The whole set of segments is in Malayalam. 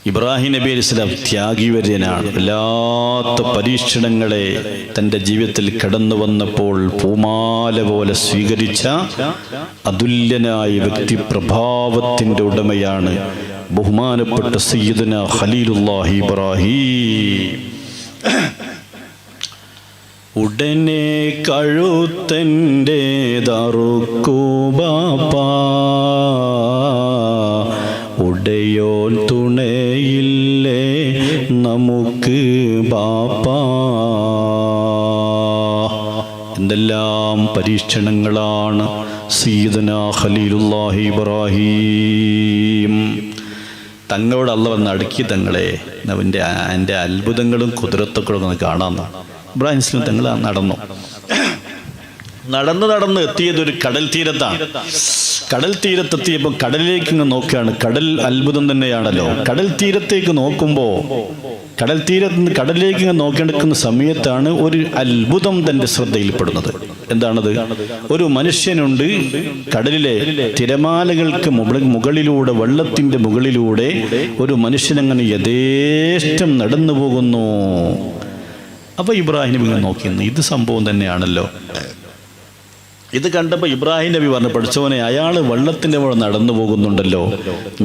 ഇബ്രാഹിം നബി അലൈഹി സ്വലാം ത്യാഗിവര്യനാണ്. വല്ലാത്ത പരീക്ഷണങ്ങളെ തൻ്റെ ജീവിതത്തിൽ കടന്നു വന്നപ്പോൾ പൂമാല പോലെ സ്വീകരിച്ച അതുല്യനായ വ്യക്തിപ്രഭാവത്തിൻ്റെ ഉടമയാണ് ബഹുമാനപ്പെട്ട സയ്യിദുന ഖലീലുല്ലാഹി ഇബ്രാഹിം. ഉടനെ കഴുത്തൻ്റെതറുക്കൂ ബാപ്പാ, ഉടയോൻ തുണയില്ലേ നമുക്ക് ബാപ്പാ. എന്തെല്ലാം പരീക്ഷണങ്ങളാണ് സയ്യിദുന ഖലീലുല്ലാഹി ഇബ്രാഹിം. തങ്ങളോട് അല്ലാഹു വന്ന് അടുക്കി തങ്ങളെ എൻ്റെ അത്ഭുതങ്ങളും കുതിരത്തൊക്കെ ഒന്ന് കാണാമെന്നാണ്. ഇബ്രാഹിം ഇസ്ലാം തങ്ങൾ നടന്ന് എത്തിയതൊരു കടൽ തീരത്താണ്. കടൽ തീരത്തെത്തിയപ്പോൾ കടലിലേക്ക് ഇങ്ങ് നോക്കുകയാണ്. കടൽ അത്ഭുതം തന്നെയാണല്ലോ. കടൽ തീരത്തേക്ക് നോക്കുമ്പോൾ കടലിലേക്ക് ഇങ്ങ് നോക്കിയെടുക്കുന്ന സമയത്താണ് ഒരു അത്ഭുതം തൻ്റെ ശ്രദ്ധയിൽപ്പെടുന്നത്. എന്താണത്? ഒരു മനുഷ്യനുണ്ട് കടലിലെ തിരമാലകൾക്ക് മുകളിലൂടെ, വെള്ളത്തിൻ്റെ മുകളിലൂടെ ഒരു മനുഷ്യനങ്ങനെ യഥേഷ്ടം നടന്നു പോകുന്നു. അപ്പോൾ ഇബ്രാഹിം നബി നോക്കിയിരുന്നു, ഇത് സംഭവം തന്നെയാണല്ലോ. ഇത് കണ്ടപ്പോൾ ഇബ്രാഹിം നബി പറഞ്ഞു, പഠിച്ചവനെ, അയാൾ വെള്ളത്തിൻ്റെ മുകളിൽ നടന്നു പോകുന്നുണ്ടല്ലോ,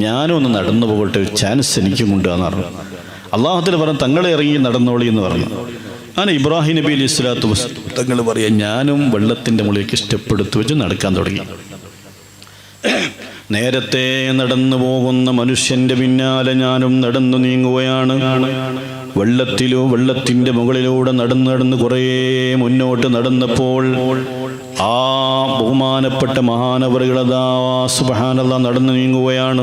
ഞാനും ഒന്ന് നടന്നു പോകട്ടെ, ഒരു ചാൻസ് എനിക്കും ഉണ്ട് എന്ന് പറഞ്ഞു. അള്ളാഹുവിൽ പറഞ്ഞു, തങ്ങളെ ഇറങ്ങി നടന്നോളി എന്ന് പറഞ്ഞു. അങ്ങനെ ഇബ്രാഹിം നബി അലൈഹി സ്വലാത്തു വസ്സലാം തങ്ങൾ പറയാം, ഞാനും വെള്ളത്തിൻ്റെ മുകളിലേക്ക് ഇഷ്ടപ്പെടുത്തു വെച്ച് നടക്കാൻ തുടങ്ങി. നേരത്തെ നടന്നു പോകുന്ന മനുഷ്യൻ്റെ പിന്നാലെ ഞാനും നടന്നു നീങ്ങുകയാണ്. വെള്ളത്തിൻ്റെ മുകളിലൂടെ നടന്ന് കുറേ മുന്നോട്ട് നടന്നപ്പോൾ ആ ബഹുമാനപ്പെട്ട മഹാനവറുകളതാ സുബ്ഹാനല്ലാഹ് നടന്നു നീങ്ങുകയാണ്.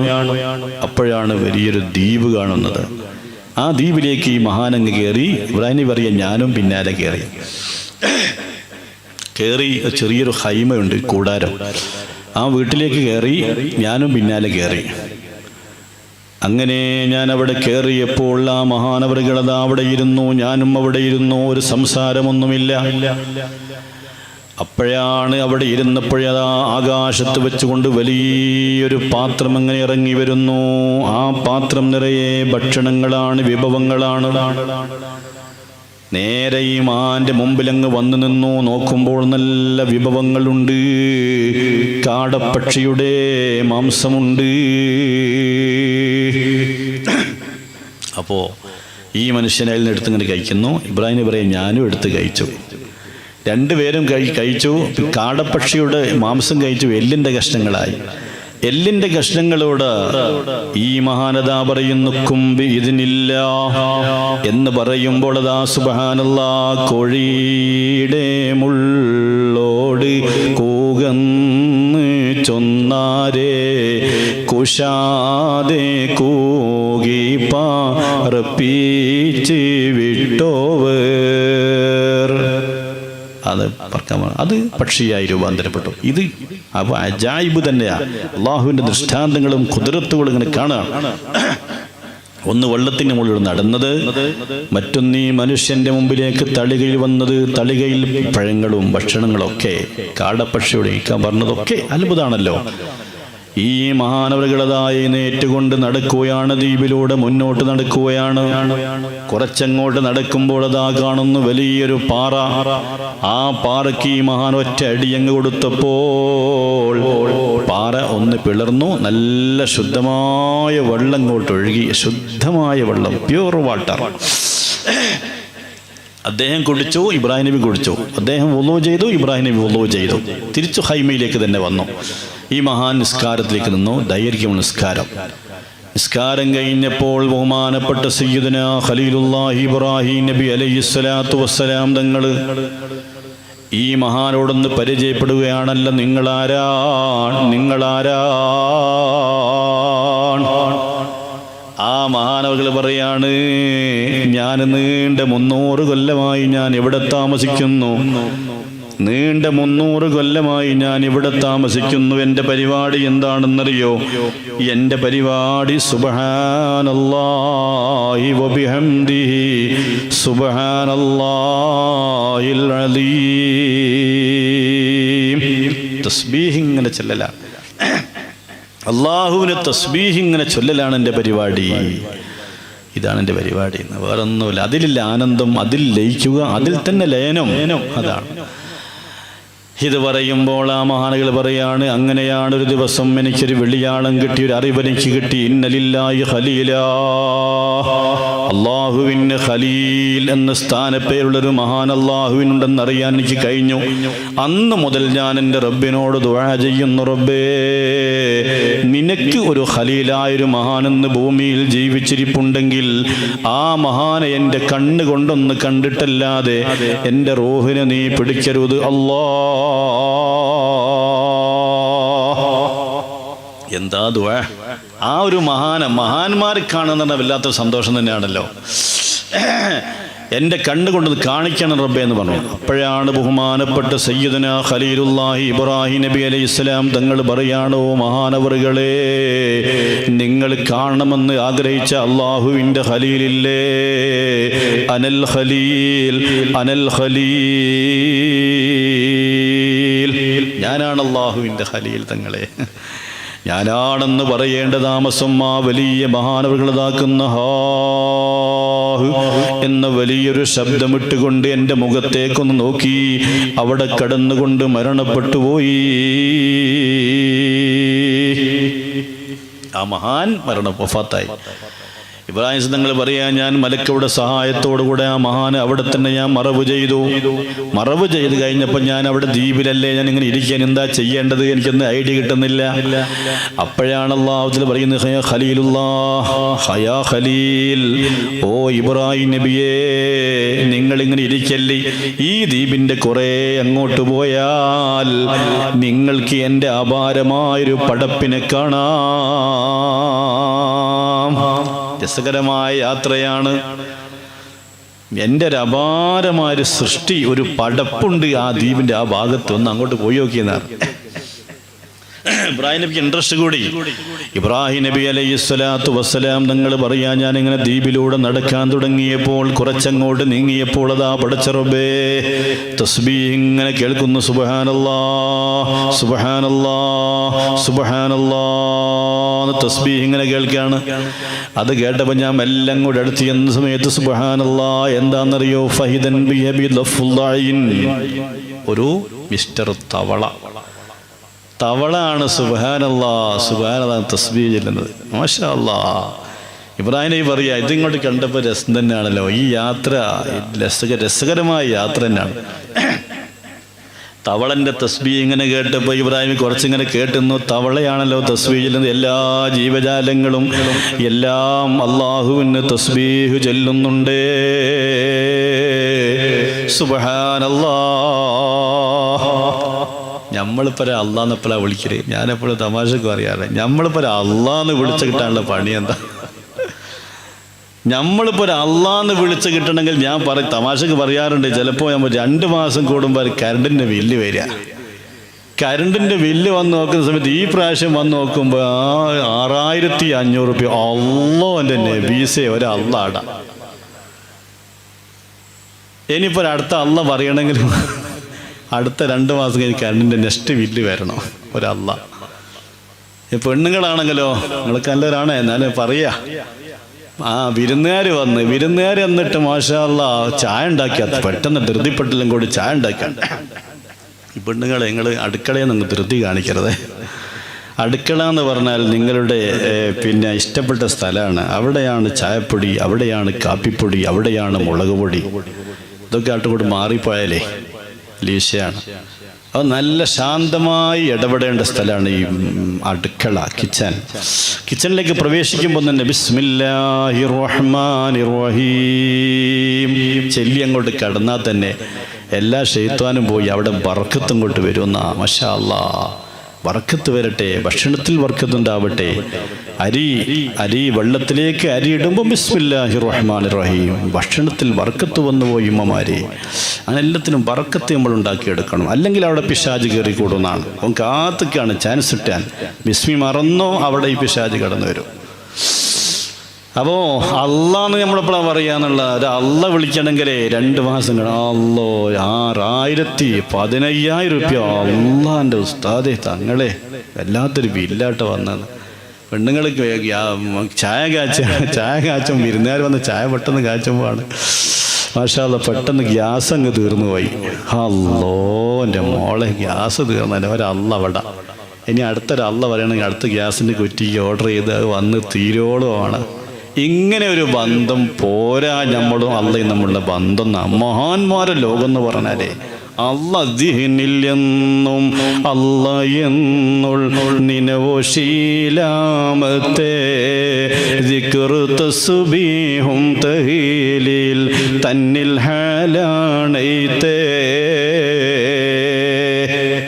അപ്പോഴാണ് വലിയൊരു ദ്വീപ് കാണുന്നത്. ആ ദ്വീപിലേക്ക് ഈ മഹാനങ്ങ് കയറി. ഇബ്രാഹിം പറയാം, ഞാനും പിന്നാലെ കയറി. ചെറിയൊരു ഹൈമയുണ്ട്, കൂടാരം. ആ വീട്ടിലേക്ക് കയറി, ഞാനും പിന്നാലെ കയറി. അങ്ങനെ ഞാൻ അവിടെ കയറിയപ്പോൾ ആ മഹാനവറുകളതാ അവിടെ ഇരുന്നു, ഞാനും അവിടെ ഇരുന്നു. ഒരു സംസാരമൊന്നുമില്ല. അപ്പോഴാണ് അവിടെ ഇരുന്നപ്പോഴതാ ആകാശത്ത് വെച്ചുകൊണ്ട് വലിയൊരു പാത്രം അങ്ങനെ ഇറങ്ങി വരുന്നു. ആ പാത്രം നിറയെ ഭക്ഷണങ്ങളാണ്, വിഭവങ്ങളാണ്. നേരെ ഈ മാൻ്റെ മുമ്പിലങ്ങ് വന്നു നിന്നു. നോക്കുമ്പോൾ നല്ല വിഭവങ്ങളുണ്ട്. കാടപ്പക്ഷിയുടെ മാംസമുണ്ട്. അപ്പോൾ ഈ മനുഷ്യനെ അതിൽ നിന്ന് എടുത്തിങ്ങനെ കഴിക്കുന്നു. ഇബ്രാഹിം പറയും, ഞാനും എടുത്ത് കഴിച്ചു. രണ്ടുപേരും കഴിച്ചു. കാടപ്പക്ഷിയുടെ മാംസം കഴിച്ചു. എല്ലിൻ്റെ കഷ്ണങ്ങളായി. എല്ലിൻ്റെ കഷ്ണങ്ങളോട് ഈ മഹാനതാ പറയുന്നു, കുമ്പി ഇതിനില്ല എന്ന് പറയുമ്പോൾ അതാ സുബ്ഹാനല്ലാഹ്, കോഴിയുടെ മുള്ളോട് കൂകന്ന് ചൊന്നാരേ കുശാതെ കൂകി പാർപ്പിച്ച് വിട്ടോവർ. അത് അത് പക്ഷിയായി രൂപാന്തരപ്പെട്ടു. ഇത് അപ്പോൾ അജായിബ് തന്നെയാണ്. അള്ളാഹുവിൻ്റെ ദൃഷ്ടാന്തങ്ങളും കുതിരത്തുകളും ഇങ്ങനെ കാണുകയാണ്. ഒന്ന് വെള്ളത്തിന് മുകളിൽ നടന്നത്, മറ്റൊന്ന് ഈ മനുഷ്യന്റെ മുമ്പിലേക്ക് തളികയിൽ വന്നത്. തളികയിൽ പഴങ്ങളും ഭക്ഷണങ്ങളൊക്കെ കാടപ്പക്ഷിയോട് ഇരിക്കാൻ പറഞ്ഞതൊക്കെ അത്ഭുതമാണല്ലോ. ഈ മഹാനവറുകളതായി നേറ്റുകൊണ്ട് നടക്കുകയാണ്. ദ്വീപിലൂടെ മുന്നോട്ട് നടക്കുകയാണ്. കുറച്ചങ്ങോട്ട് നടക്കുമ്പോൾ അതാ കാണുന്നു വലിയൊരു പാറ. ആ പാറയ്ക്ക് ഈ മഹാൻ ഒറ്റ അടിയങ്ങ് കൊടുത്തപ്പോൾ പാറ ഒന്ന് പിളർന്നു. നല്ല ശുദ്ധമായ വെള്ളം ഇങ്ങോട്ട് ഒഴുകി. ശുദ്ധമായ വെള്ളം, പ്യൂർ വാട്ടർ. അദ്ദേഹം കുടിച്ചു, ഇബ്രാഹിം നബി കുടിച്ചു. അദ്ദേഹം വുളൂ ചെയ്തു, ഇബ്രാഹിം നബി വുളൂ ചെയ്തു. തിരിച്ചു ഹൈമയിലേക്ക് തന്നെ വന്നു. ഈ മഹാൻ നിസ്കാരത്തിലേക്ക് നിന്നു. ദൈർഘ്യം നിസ്കാരം. നിസ്കാരം കഴിഞ്ഞപ്പോൾ ബഹുമാനപ്പെട്ട സയ്യിദുന ഖലീലുല്ലാഹി ഇബ്രാഹിം നബി അലൈഹിസ്സലാത്തു വസ്സലാം തങ്ങൾ ഈ മഹാനോടൊന്ന് പരിചയപ്പെടുകയാണല്ലോ. നിങ്ങളാരാണ്? ആ മഹാനവകൾ പറയാണ്, ഞാൻ നീണ്ട 300 കൊല്ലമായി ഞാൻ ഇവിടെ താമസിക്കുന്നു. നീണ്ട 300 കൊല്ലമായി ഞാൻ ഇവിടെ താമസിക്കുന്നു. എൻ്റെ പരിപാടി എന്താണെന്നറിയോ? എൻ്റെ പരിപാടി സുബ്ഹാനല്ലാഹി വബിഹംദിഹി സുബ്ഹാനല്ലാഹിൽ അലീം. തസ്ബീഹ് ഇങ്ങനെ ചൊല്ലലാണ്. അള്ളാഹുവിനെ തസ്ബീഹ് ഇങ്ങനെ ചൊല്ലലാണ് എൻ്റെ പരിപാടി. ഇതാണ് എൻ്റെ പരിപാടി. വേറൊന്നുമില്ല. അതിലില്ല ആനന്ദം, അതിൽ ലയിക്കുക, അതിൽ തന്നെ ലയനം. അതാണ്. ഇത് പറയുമ്പോൾ ആ മഹാനുകൾ പറയാണ്, അങ്ങനെയാണ് ഒരു ദിവസം എനിക്കൊരു വെള്ളിയാളം കിട്ടി, ഒരു അറിവ് എനിക്ക് കിട്ടി. ഇന്നലില്ലാഹി ഖലീലാ, അള്ളാഹുവിന് ഖലീൽ എന്ന സ്ഥാനപ്പേരുള്ളൊരു മഹാൻ അള്ളാഹുവിനുണ്ടെന്ന് അറിയാൻ എനിക്ക് കഴിഞ്ഞു. അന്ന് മുതൽ ഞാൻ എൻ്റെ റബ്ബിനോട് ദുആ ചെയ്യുന്നു, റബ്ബേ നിനക്ക് ഒരു ഖലീലായൊരു മഹാനെന്ന് ഭൂമിയിൽ ജീവിച്ചിരിപ്പുണ്ടെങ്കിൽ ആ മഹാനെ എൻ്റെ കണ്ണ് കൊണ്ടൊന്ന് കണ്ടിട്ടല്ലാതെ എൻ്റെ റൂഹിനെ നീ പിടിക്കരുത് അല്ലാ. എന്താ ദുആ! ആ ഒരു മഹാന്മാരെ കാണുന്ന വല്ലാത്തൊരു സന്തോഷം തന്നെയാണല്ലോ. എൻ്റെ കണ്ണുകൊണ്ട് കാണിക്കണം റബ്ബേ എന്ന് പറഞ്ഞു. അപ്പോഴാണ് ബഹുമാനപ്പെട്ട സയ്യിദുനാ ഖലീലുല്ലാഹി ഇബ്രാഹിം നബി അലൈഹിസ്സലാം തങ്ങൾ പറയാണോ, മഹാനവറുകളെ നിങ്ങൾ കാണണമെന്ന് ആഗ്രഹിച്ച അള്ളാഹുവിൻ്റെ ഖലീലില്ലേ, അനൽ ഖലീൽ അനൽ ഖലീൽ, ഞാനാണ് അള്ളാഹുവിൻ്റെ ഖലീൽ തങ്ങളെ, ഞാനാണെന്ന് പറയേണ്ട താമസം ആ വലിയ മഹാനവറുകളതാക്കുന്ന എന്ന വലിയൊരു ശബ്ദമിട്ടുകൊണ്ട് എൻ്റെ മുഖത്തേക്കൊന്ന് നോക്കി. അവിടെ കടന്നുകൊണ്ട് മരണപ്പെട്ടുപോയി. ആ മഹാൻ വഫാത്തായി. ഇബ്രാഹിം തങ്ങൾ പറയാ, ഞാൻ മലക്കയുടെ സഹായത്തോടുകൂടെ ആ മഹാന് അവിടെ തന്നെ ഞാൻ മറവ് ചെയ്ത് കഴിഞ്ഞപ്പോൾ ഞാൻ അവിടെ ദ്വീപിലല്ലേ ഞാൻ ഇങ്ങനെ ഇരിക്കാൻ, എന്താ ചെയ്യേണ്ടത്, എനിക്കൊന്നും ഐഡിയ കിട്ടുന്നില്ല. അപ്പോഴാണ് അല്ലാഹു പറയുന്നത്, ഖലീലുല്ലാഹ് ഖലീൽ, ഓ ഇബ്രാഹിം നബിയേ നിങ്ങളിങ്ങനെ ഇരിക്കല്ലേ, ഈ ദ്വീപിൻ്റെ കുറേ അങ്ങോട്ട് പോയാൽ നിങ്ങൾക്ക് എൻ്റെ അപാരമായൊരു പടപ്പിനെ കാണാം. രസകരമായ യാത്രയാണ്. എൻ്റെ ഒരു അപാരമായൊരു സൃഷ്ടി, ഒരു പടപ്പുണ്ട് ആ ദ്വീപിൻ്റെ ആ ഭാഗത്ത്, ഒന്ന് അങ്ങോട്ട് പോയി നോക്കിയെന്നാണ്. ഇബ്രാഹിം നബിക്ക് ഇൻട്രസ്റ്റ് കൂടി. ഇബ്രാഹിം നബി അലൈഹിസ്സലാത്തു വസ്സലാം തങ്ങൾ പറയാ, ഞാൻ ഇങ്ങനെ ദ്വീപിലൂടെ നടക്കാൻ തുടങ്ങിയപ്പോൾ, കുറച്ചങ്ങോട്ട് നീങ്ങിയപ്പോൾ അതാ പടച്ച റബ്ബേ തസ്ബീഹ് ഇങ്ങനെ കേൾക്കുന്നു. സുബ്ഹാനല്ലാഹ് സുബ്ഹാനല്ലാഹ് സുബ്ഹാനല്ലാഹ് തസ്ബീഹ് ഇങ്ങനെ കേൾക്കാണ്. അത് കേട്ടപ്പോൾ ഞാൻ എല്ലാം കൂടെ അടുത്ത് ചെന്ന സമയത്ത് സുബ്ഹാനല്ലാഹ് എന്താണെന്നറിയോ, ഫഹിദൻ ബിയബി ലഫ്ളൈൻ, ഒരു മിസ്റ്റർ തവളാണ് സുബ്ഹാനല്ലാഹ് സുബ്ഹാനല്ലാഹ് തസ്ബീഹ് ചെല്ലുന്നത്. മാഷാ അല്ലാഹ്. ഇബ്രാഹിം നബി പറയാ, ഇതിങ്ങോട്ട് കണ്ടപ്പോൾ രസം തന്നെയാണല്ലോ, ഈ യാത്ര രസകരമായ യാത്ര തന്നെയാണ്. തവളൻ്റെ തസ്ബീഹ് ഇങ്ങനെ കേട്ടപ്പോൾ ഇബ്രാഹിം കുറച്ചിങ്ങനെ കേട്ടുന്നു, തവളയാണല്ലോ തസ്ബീഹ് ചെല്ലുന്നത്, എല്ലാ ജീവജാലങ്ങളും എല്ലാം അള്ളാഹുവിന് തസ്ബീഹ് ചെല്ലുന്നുണ്ട്. സുബ്ഹാനല്ലാഹ്. നമ്മളിപ്പോൾ അള്ളാന്നെപ്പോഴാണ് വിളിക്കല്, ഞാനെപ്പോഴും തമാശക്ക് പറയാറ്, നമ്മളിപ്പോൾ അള്ളാന്ന് വിളിച്ച് കിട്ടാനുള്ള പണി എന്താ? നമ്മളിപ്പോൾ അള്ളാന്ന് വിളിച്ച് കിട്ടണമെങ്കിൽ ഞാൻ തമാശക്ക് പറയാറുണ്ട്, ചിലപ്പോൾ നമ്മൾ 2 മാസം കൂടുമ്പോൾ കറണ്ടിൻ്റെ ബില്ല് വരിക. കറണ്ടിൻ്റെ ബില്ല് വന്ന് നോക്കുന്ന സമയത്ത് ഈ പ്രാവശ്യം വന്ന് നോക്കുമ്പോൾ 6500 രൂപ. അള്ളോ എൻ്റെ നബീസേ, ഒരള്ളാടാ. ഇനിയിപ്പോൾ അടുത്ത അള്ള പറയണമെങ്കിൽ അടുത്ത 2 മാസം കഴിഞ്ഞ് കറണ്ടിൻ്റെ നെക്സ്റ്റ് ബില്ല് വരണം. ഒരള്ള. പെണ്ണുങ്ങളാണെങ്കിലോ, നിങ്ങൾക്ക് നല്ലവരാണ് എന്നാലും പറയാ, വിരുന്നുകാർ വന്നിട്ട് മാഷാ അല്ലാഹ് ചായ ഉണ്ടാക്കിയ പെട്ടെന്ന് ധൃതിപ്പെട്ടിലും കൂടി ചായ ഉണ്ടാക്കാൻ. ഈ പെണ്ണുങ്ങളെ നിങ്ങൾ അടുക്കളയിൽ നിങ്ങൾ ധൃതി കാണിക്കരുത്. അടുക്കള എന്ന് പറഞ്ഞാൽ നിങ്ങളുടെ ഇഷ്ടപ്പെട്ട സ്ഥലമാണ്. അവിടെയാണ് ചായപ്പൊടി, അവിടെയാണ് കാപ്പിപ്പൊടി, അവിടെയാണ് മുളക് പൊടി. ഇതൊക്കെ ആട്ടുകൂടി മാറിപ്പോയാലേ ലീശയാണ്. അത് നല്ല ശാന്തമായി ഇടപെടേണ്ട സ്ഥലമാണ് ഈ അടുക്കള, കിച്ചണിലേക്ക് പ്രവേശിക്കുമ്പോൾ തന്നെ ബിസ്മില്ലാഹിർ റഹ്മാനിർ റഹീം ചൊല്ലി അങ്ങോട്ട് കടന്നാൽ തന്നെ എല്ലാ ശൈത്വാനും പോയി അവിടെ ബർക്കത്തും കൊണ്ട് വരുമെന്നാ. മാഷാ അല്ലാഹ്, ബർക്കത്ത് വരട്ടെ, ഭക്ഷണത്തിൽ ബർക്കത്തുണ്ടാവട്ടെ. അരി വെള്ളത്തിലേക്ക് അരി ഇടുമ്പോൾ ബിസ്മില്ലാഹിർ റഹ്മാനിർ റഹീം, ഭക്ഷണത്തിൽ ബർക്കത്ത് വന്നു പോയി ഉമ്മമാരെ. അങ്ങനെ എല്ലാത്തിനും ബർക്കത്ത് നമ്മൾ ഉണ്ടാക്കിയെടുക്കണം, അല്ലെങ്കിൽ അവിടെ പിശാച് കയറി കൂടുന്നതാണ്. അവൻ കാത്തുക്കാണ് ചാൻസ് ഇട്ടാൻ. ബിസ്മി മറന്നോ അവിടെ ഈ പിശാച് കടന്നു വരും. അപ്പോൾ അള്ളാന്ന് നമ്മളെപ്പോഴാണ് പറയാന്നുള്ള ഒരു അള്ള വിളിക്കണമെങ്കിലേ 2 മാസം അല്ലോ 6,000-15,000 രൂപ. അള്ളാൻ്റെ ഉസ്താദേ തങ്ങളെ വല്ലാത്തൊരു ബില്ലാട്ട് വന്നത്. പെണ്ണുങ്ങൾ ചായ കാച്ചും വിരുന്നുകാർ വന്ന് ചായ പെട്ടെന്ന് കാച്ചുമ്പോഴാണ് മാഷാ അല്ലാഹ് പെട്ടെന്ന് ഗ്യാസ് അങ്ങ് തീർന്നു പോയി. അല്ലോ എൻ്റെ മോളെ ഗ്യാസ് തീർന്നല്ലേ ഒരല്ല അവിടെ. ഇനി അടുത്തൊരല്ല പറയണമെങ്കിൽ അടുത്ത ഗ്യാസിൻ്റെ കുറ്റിക്ക് ഓർഡർ ചെയ്ത് അത് വന്ന് തീരോളുമാണ്. ഇങ്ങനെ ഒരു ബന്ധം പോരാ നമ്മളും അള്ളയും നമ്മളുടെ ബന്ധം. മഹാന്മാരെ ലോകം എന്ന് പറഞ്ഞാലേ അല്ല ദിഹ്നില്ലെന്നും അല്ല എന്നുൾ നിനവോ ശീലാമത്തെ ദിക്ർ തസ്ബീഹും തഹീലിൽ തന്നിൽ ഹാലാണൈത്തേ.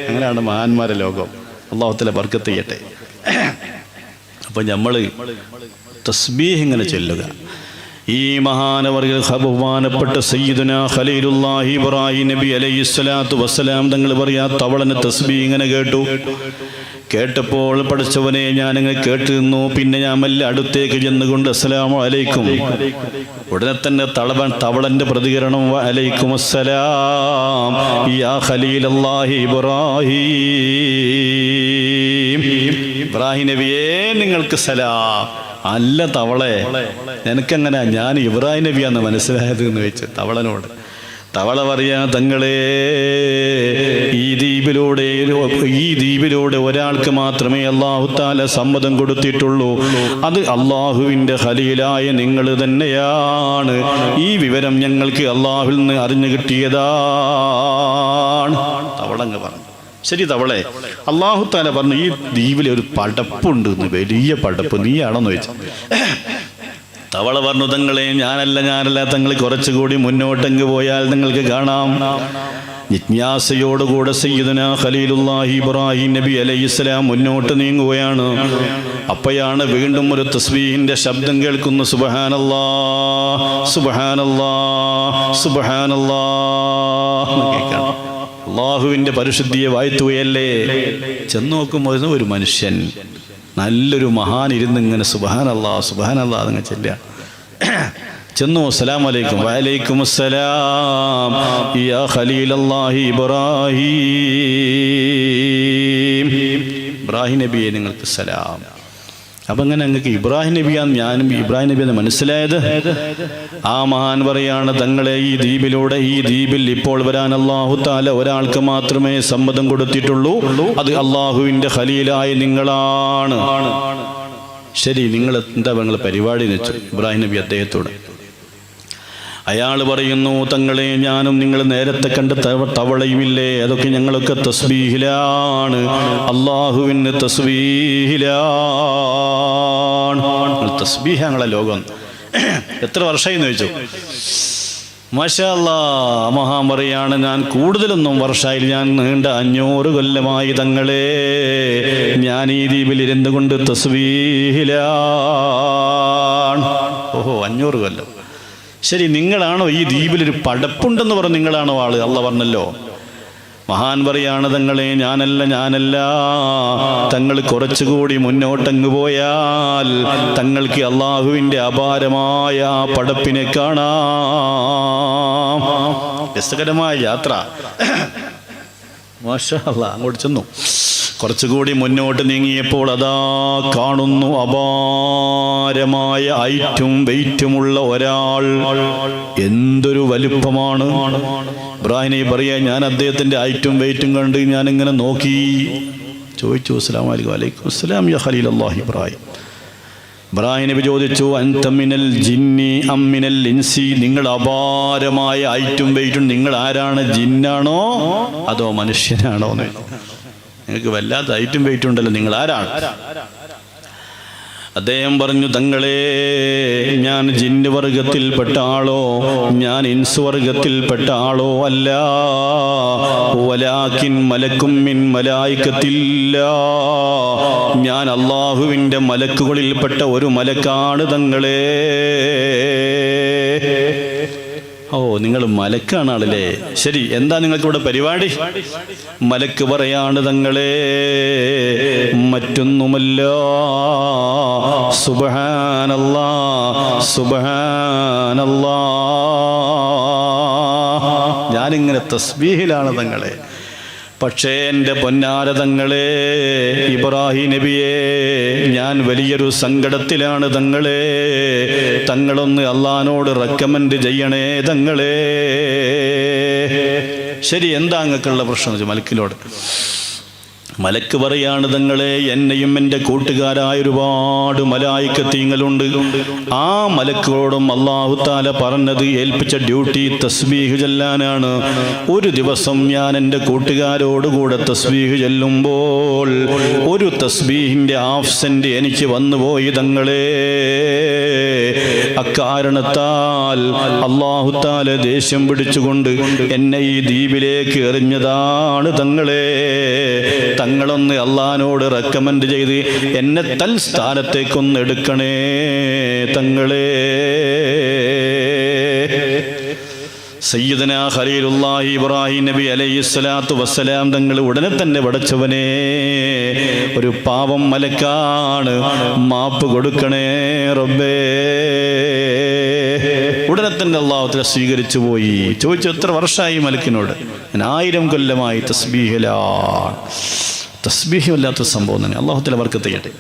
അങ്ങനെയാണ് മഹാന്മാരെ ലോകം. അല്ലാഹു തആല ബർക്കത്ത് ചെയ്യട്ടെ. അപ്പം നമ്മൾ തസ്ബീഹ് ഇങ്ങനെ ചൊല്ലുക. ഈ മഹാനവർകൾ ബഹുമാനപ്പെട്ട സയ്യിദുനാ ഖലീലുല്ലാഹി ഇബ്രാഹിം നബി അലൈഹിസ്സലാത്തു വസ്സലാം തങ്ങൾ പറയാ തവളന് തസ്ബീഹ് ഇങ്ങനെ കേട്ടപ്പോൾ പഠിച്ചവനെ ഞാനിങ്ങനെ കേട്ടു നിന്നു. പിന്നെ ഞാൻ മെല്ലെ അടുത്തേക്ക് ചെന്നുകൊണ്ട് അസ്സലാമു അലൈക്കും. ഉടനെ തന്നെ തവളന്റെ പ്രതികരണം വഅലൈക്കും അസ്സലാം യാ ഖലീലല്ലാഹി ഇബ്രാഹിം നബിയേ നിങ്ങൾക്ക് സലാം. അല്ല തവളെ, നിനക്കെങ്ങനെ ഞാൻ ഇബ്രാഹിം നബിയാന്ന് മനസ്സിലായത് എന്ന് വെച്ച് തവളനോട്. തവള പറയാ തങ്ങളെ ഈ ദ്വീപിലൂടെ ഒരാൾക്ക് മാത്രമേ അല്ലാഹു തആല സമ്മതം കൊടുത്തിട്ടുള്ളൂ. അത് അല്ലാഹുവിൻ്റെ ഖലീലായ നിങ്ങൾ തന്നെയാണ്. ഈ വിവരം ഞങ്ങൾക്ക് അല്ലാഹുവിൽ നിന്ന് അറിഞ്ഞു കിട്ടിയതാണ്. തവളങ്ങ് പറഞ്ഞു ശരി തവളെ, അല്ലാഹു തആല പറഞ്ഞു ഈ ദ്വീപിലെ ഒരു പടപ്പുണ്ട്, വലിയ പടപ്പ്, നീയാണെന്ന് ചോദിച്ചു. തവള പറഞ്ഞു തങ്ങളെ ഞാനല്ല തങ്ങൾ കുറച്ചുകൂടി മുന്നോട്ടെങ്ക് പോയാൽ നിങ്ങൾക്ക് കാണാം. ജിജ്ഞാസയോടുകൂടെ സയ്യിദുനാ ഖലീലുല്ലാഹി ഇബ്രാഹിം നബി അലൈഹിസ്സലാം മുന്നോട്ട് നീങ്ങുകയാണ്. അപ്പോഴാണ് വീണ്ടും ഒരു തസ്ബീഹിന്റെ ശബ്ദം കേൾക്കുന്നു. സുബ്ഹാനല്ലാഹ് സുബ്ഹാനല്ലാഹ് സുബ്ഹാനല്ലാഹ് കേൾക്കാം. അല്ലാഹുവിൻ്റെ പരിശുദ്ധിയെ വാഴ്ത്തുകയല്ലേ. ചെന്ന് നോക്കുമ്പോൾ ഒരു മനുഷ്യൻ, നല്ലൊരു മഹാൻ ഇരുന്ന് ഇങ്ങനെ സുബ്ഹാനല്ലാഹ് സുബ്ഹാനല്ലാഹ് അങ്ങനെ ചെല്ലുക. ചെന്നു അസ്സലാമു അലൈക്കും. വഅലൈക്കും അസ്സലാം യാ ഖലീലല്ലാഹി ഇബ്രാഹിം നബിയെ നിങ്ങൾക്ക് സലാം. അപ്പം അങ്ങനെ നിങ്ങൾക്ക് ഇബ്രാഹിം നബിയാന്ന് ഞാനും ഇബ്രാഹിം നബിയെന്ന് മനസ്സിലായത്. ആ മഹാൻ പറയാണ് തങ്ങളെ ഈ ദ്വീപിൽ ഇപ്പോൾ വരാൻ അല്ലാഹു തആല ഒരാൾക്ക് മാത്രമേ സമ്മതം കൊടുത്തിട്ടുള്ളൂ. അത് അല്ലാഹുവിൻ്റെ ഖലീലായ നിങ്ങളാണ്. ശരി, നിങ്ങൾ എന്താ നിങ്ങൾ പരിപാടി എന്ന് വെച്ചു ഇബ്രാഹിം നബി അദ്ദേഹത്തോട്. അയാൾ പറയുന്നു തങ്ങളെ ഞാനും നിങ്ങൾ നേരത്തെ കണ്ട തവളയുമില്ലേ, അതൊക്കെ ഞങ്ങളൊക്കെ തസ്ബീഹിലാണ്, അല്ലാഹുവിന് തസ്ബീഹിലാണ്. തസ്ബീഹ് ഞങ്ങളെ ലോകം. എത്ര വർഷമായി എന്ന് ചോദിച്ചു. മാഷാ അല്ലാഹ്. മഹാൻ പറയാണ് ഞാൻ കൂടുതലൊന്നും വർഷമായി, ഞാൻ നീണ്ട 500 കൊല്ലമായി തങ്ങളെ ഞാൻ ഈ ദ്വീപിൽ ഇരുന്നു കൊണ്ട് തസ്ബീഹിലാണ്. ഓഹോ 500 കൊല്ലം. ശരി, നിങ്ങളാണോ ഈ ദ്വീപിലൊരു പടപ്പുണ്ടെന്ന് പറഞ്ഞ് നിങ്ങളാണോ ആള്? അല്ല പറഞ്ഞല്ലോ. മഹാൻ പറയാണ് തങ്ങളെ ഞാനല്ല തങ്ങൾ കുറച്ചുകൂടി മുന്നോട്ടങ്ങ് പോയാൽ തങ്ങൾക്ക് അല്ലാഹുവിൻ്റെ അപാരമായ ആ പടപ്പിനെ കാണാം. രസകരമായ യാത്ര. മാഷാ അല്ലാഹ്. അങ്ങോട്ട് ചെന്നു. കുറച്ചുകൂടി മുന്നോട്ട് നീങ്ങിയപ്പോൾ അതാ കാണുന്നു അപാരമായ ഹൈറ്റും വെയിറ്റുമുള്ള ഒരാൾ. എന്തൊരു വലുപ്പമാണ്. ഇബ്രാഹിം നബി പറയാ ഞാൻ അദ്ദേഹത്തിന്റെ ഹൈറ്റും വെയിറ്റും കണ്ട് ഞാനിങ്ങനെ നോക്കി ചോദിച്ചു അസ്സലാമു അലൈക്കും. വഅലൈക്കും അസ്സലാം യാ ഖലീലല്ലാഹി ഇബ്രാഹിം. ഇബ്രാഹിം നബി ചോദിച്ചു അൻത മിനൽ ജിന്നി അം മിനൽ ഇൻസി, നിങ്ങൾ അപാരമായ ഹൈറ്റും വെയിറ്റും നിങ്ങൾ ആരാണ്, ജിന്നാണോ അതോ മനുഷ്യനാണോ എന്ന്. നിങ്ങൾക്ക് വല്ലാത്ത ഹൈറ്റും വെയിറ്റും ഉണ്ടല്ലോ, നിങ്ങൾ ആരാണ്? അദ്ദേഹം പറഞ്ഞു തങ്ങളെ ഞാൻ ജിന്ന് വർഗത്തിൽപ്പെട്ട ആളോ ഞാൻ ഇൻസ് വർഗത്തിൽപ്പെട്ട ആളോ അല്ല, വലാകിൻ മലക്കും മിൻ മലായികത്തില്ല, ഞാൻ അല്ലാഹുവിൻ്റെ മലക്കുകളിൽപ്പെട്ട ഒരു മലക്കാണ് തങ്ങളെ. ഓ നിങ്ങൾ മലക്കാണ് ആളല്ലേ. ശരി, എന്താ നിങ്ങൾക്കിവിടെ പരിപാടി? മലക്ക് പറയാണ് തങ്ങളെ മറ്റൊന്നുമല്ല, സുബ്ഹാനല്ലാഹ് സുബ്ഹാനല്ലാഹ്, ഞാനിങ്ങനെ തസ്ബീഹിലാണ് തങ്ങളെ. പക്ഷേ എൻ്റെ പൊന്നാര തങ്ങളെ, ഇബ്രാഹിം നബിയെ, ഞാൻ വലിയൊരു സങ്കടത്തിലാണ് തങ്ങളെ. തങ്ങളൊന്ന് അള്ളാഹിനോട് റെക്കമെൻഡ് ചെയ്യണേ തങ്ങളെ. ശരി, എന്താ അങ്ങക്കുള്ള പ്രശ്നം? മലക്കിനോട് മലക്ക് പറയാണ്, തങ്ങളെ, എന്നെയും എൻ്റെ കൂട്ടുകാരായ ഒരുപാട് മലായിക്കത്തീങ്ങളുണ്ട്. ആ മലക്കുകളോടും അല്ലാഹു തആല പറഞ്ഞത്, ഏൽപ്പിച്ച ഡ്യൂട്ടി തസ്ബീഹ് ചൊല്ലാനാണ്. ഒരു ദിവസം ഞാൻ എൻ്റെ കൂട്ടുകാരോടുകൂടെ തസ്ബീഹ് ചൊല്ലുമ്പോൾ ഒരു തസ്ബീഹിൻ്റെ ആബ്സെന്റ് എനിക്ക് വന്നുപോയി തങ്ങളെ. അക്കാരണത്താൽ അല്ലാഹു തആല ദേഷ്യം പിടിച്ചുകൊണ്ട് എന്നെ ഈ ദ്വീപിലേക്ക് എറിഞ്ഞതാണ് തങ്ങളെ. തങ്ങളൊന്ന് അള്ളാഹിനോട് റെക്കമെൻഡ് ചെയ്ത് എന്നെ തൽസ്ഥാനത്തേക്കൊന്ന് എടുക്കണേ തങ്ങളെ. സയ്യിദനാ ഖലീലുല്ലാഹി ഇബ്രാഹിം നബി അലൈഹിസ്സലാത്തു വസ്സലാം തങ്ങൾ ഉടനെ തന്നെ പടച്ചവനെ, ഒരു പാവം മലക്കാണ്, മാപ്പ് കൊടുക്കണേ റബ്ബേ. ഉടനെ തന്നെ അല്ലാഹു തആല സ്വീകരിച്ചു പോയി. ചോദിച്ചു, എത്ര വർഷമായി മലക്കിനോട്? 1000 കൊല്ലമായി തസ്ബീഹിലാണ്. തസ്ബീഹ് വല്ലാത്ത സംഭവം തന്നെ. അല്ലാഹു തആല ബർക്കത്ത് ചെയ്യട്ടെ.